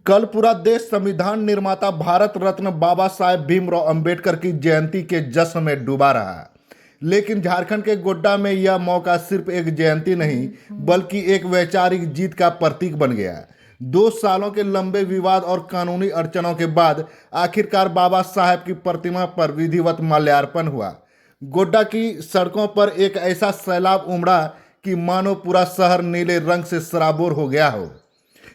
कल पूरा देश संविधान निर्माता भारत रत्न बाबा साहेब भीमराव अंबेडकर की जयंती के जश्न में डूबा रहा। लेकिन झारखंड के गोड्डा में यह मौका सिर्फ एक जयंती नहीं बल्कि एक वैचारिक जीत का प्रतीक बन गया। 2 सालों के लंबे विवाद और कानूनी अड़चनों के बाद आखिरकार बाबा साहेब की प्रतिमा पर विधिवत माल्यार्पण हुआ। गोड्डा की सड़कों पर एक ऐसा सैलाब उमड़ा कि मानो पूरा शहर नीले रंग से सराबोर हो गया हो।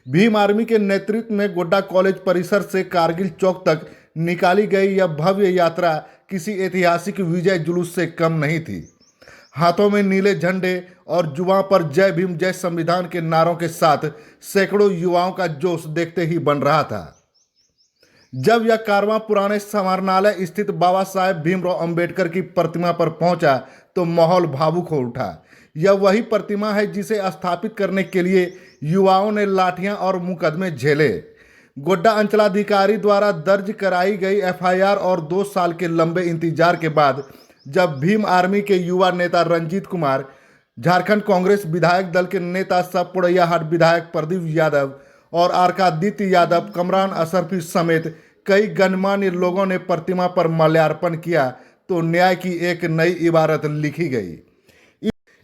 भीम आर्मी के नेतृत्व में गोड्डा कॉलेज परिसर से कारगिल चौक तक निकाली गई यह भव्य यात्रा किसी ऐतिहासिक विजय जुलूस से कम नहीं थी। हाथों में नीले झंडे और जुबां पर जय भीम जय संविधान के नारों के साथ सैकड़ों युवाओं का जोश देखते ही बन रहा था। जब यह कारवां पुराने समाहरणालय स्थित बाबा साहेब भीमराव अंबेडकर की प्रतिमा पर पहुंचा तो माहौल भावुक हो उठा। यह वही प्रतिमा है जिसे स्थापित करने के लिए युवाओं ने लाठियां और मुकदमे झेले। गोड्डा अंचलाधिकारी द्वारा दर्ज कराई गई एफआईआर और 2 साल के लंबे इंतजार के बाद जब भीम आर्मी के युवा नेता रंजीत कुमार, झारखंड कांग्रेस विधायक दल के नेता सब पोड़ैयाहाट विधायक प्रदीप यादव और आरकादित्य यादव, कमरान अशरफी समेत कई गणमान्य लोगों ने प्रतिमा पर माल्यार्पण किया तो न्याय की एक नई इबारत लिखी गई।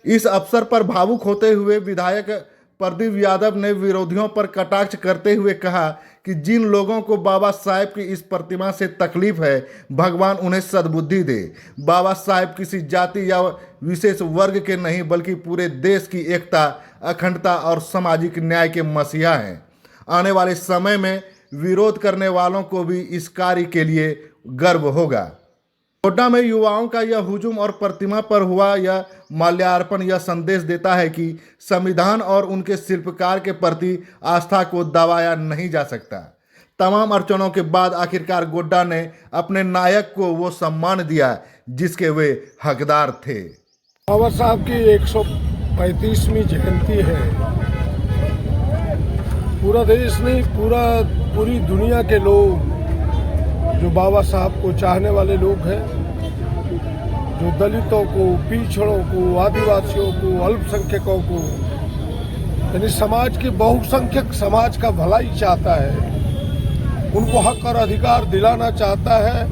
इस अवसर पर भावुक होते हुए विधायक प्रदीप यादव ने विरोधियों पर कटाक्ष करते हुए कहा कि जिन लोगों को बाबा साहेब की इस प्रतिमा से तकलीफ है, भगवान उन्हें सद्बुद्धि दे। बाबा साहेब किसी जाति या विशेष वर्ग के नहीं बल्कि पूरे देश की एकता, अखंडता और सामाजिक न्याय के मसीहा हैं। आने वाले समय में विरोध करने वालों को भी इस कार्य के लिए गर्व होगा। गोड्डा में युवाओं का यह हुजूम और प्रतिमा पर हुआ यह माल्यार्पण यह संदेश देता है कि संविधान और उनके शिल्पकार के प्रति आस्था को दबाया नहीं जा सकता। तमाम अड़चनों के बाद आखिरकार गोड्डा ने अपने नायक को वो सम्मान दिया जिसके वे हकदार थे। बाबा साहब की 135वीं जयंती है। पूरा देश नहीं, पूरी दुनिया के लोग जो बाबा साहब को चाहने वाले लोग हैं, जो दलितों को, पिछड़ों को, आदिवासियों को, अल्पसंख्यकों को, यानी समाज के बहुसंख्यक समाज का भलाई चाहता है, उनको हक और अधिकार दिलाना चाहता है।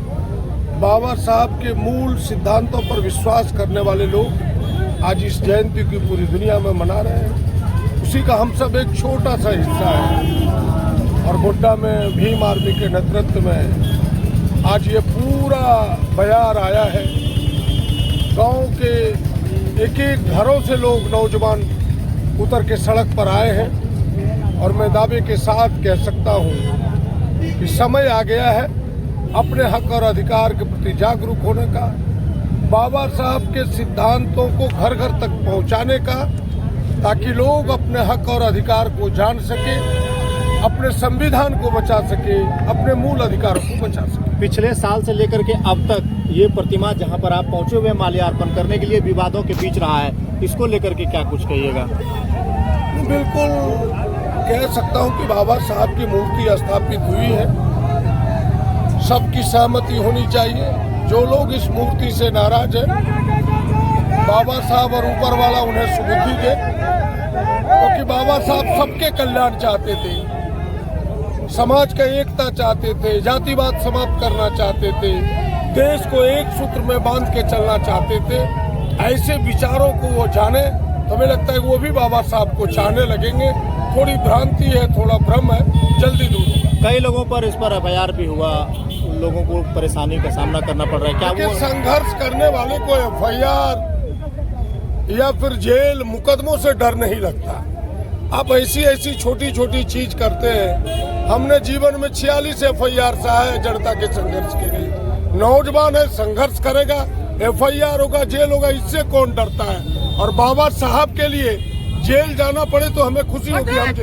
बाबा साहब के मूल सिद्धांतों पर विश्वास करने वाले लोग आज इस जयंती की पूरी दुनिया में मना रहे हैं। उसी का हम सब एक छोटा सा हिस्सा है। और गोड्डा में भीम आर्मी के नेतृत्व में आज ये पूरा बयार आया है। गांव के एक घरों से लोग, नौजवान उतर के सड़क पर आए हैं। और मैं दावे के साथ कह सकता हूँ कि समय आ गया है अपने हक और अधिकार के प्रति जागरूक होने का, बाबा साहब के सिद्धांतों को घर घर तक पहुँचाने का, ताकि लोग अपने हक और अधिकार को जान सके, अपने संविधान को बचा सके, अपने मूल अधिकारों को बचा सके। पिछले साल से लेकर के अब तक ये प्रतिमा जहां पर आप पहुंचे हुए माल्यार्पण करने के लिए विवादों के बीच रहा है, इसको लेकर के क्या कुछ कहिएगा? बिल्कुल कह सकता हूं कि बाबा साहब की मूर्ति स्थापित हुई है, सबकी सहमति होनी चाहिए। जो लोग इस मूर्ति से नाराज है, बाबा साहब और ऊपर वाला उन्हें सुबुद्धि दे, क्योंकि बाबा साहब सबके कल्याण चाहते थे, समाज का एकता चाहते थे, जातिवाद समाप्त करना चाहते थे, देश को एक सूत्र में बांध के चलना चाहते थे। ऐसे विचारों को वो जाने तो हमें लगता है वो भी बाबा साहब को चाहने लगेंगे। थोड़ी भ्रांति है, थोड़ा भ्रम है, जल्दी दूर होगा। कई लोगों पर इस पर एफआईआर भी हुआ, लोगों को परेशानी का सामना करना पड़ रहा है। क्या वो संघर्ष करने वाले को एफआईआर या फिर जेल मुकदमों से डर नहीं लगता। आप ऐसी छोटी छोटी चीज करते हैं। हमने जीवन में 46 एफआईआर सहा है जनता के संघर्ष के लिए। नौजवान है, संघर्ष करेगा, एफआईआर होगा, जेल होगा, इससे कौन डरता है? और बाबा साहब के लिए जेल जाना पड़े तो हमें खुशी होगी। हम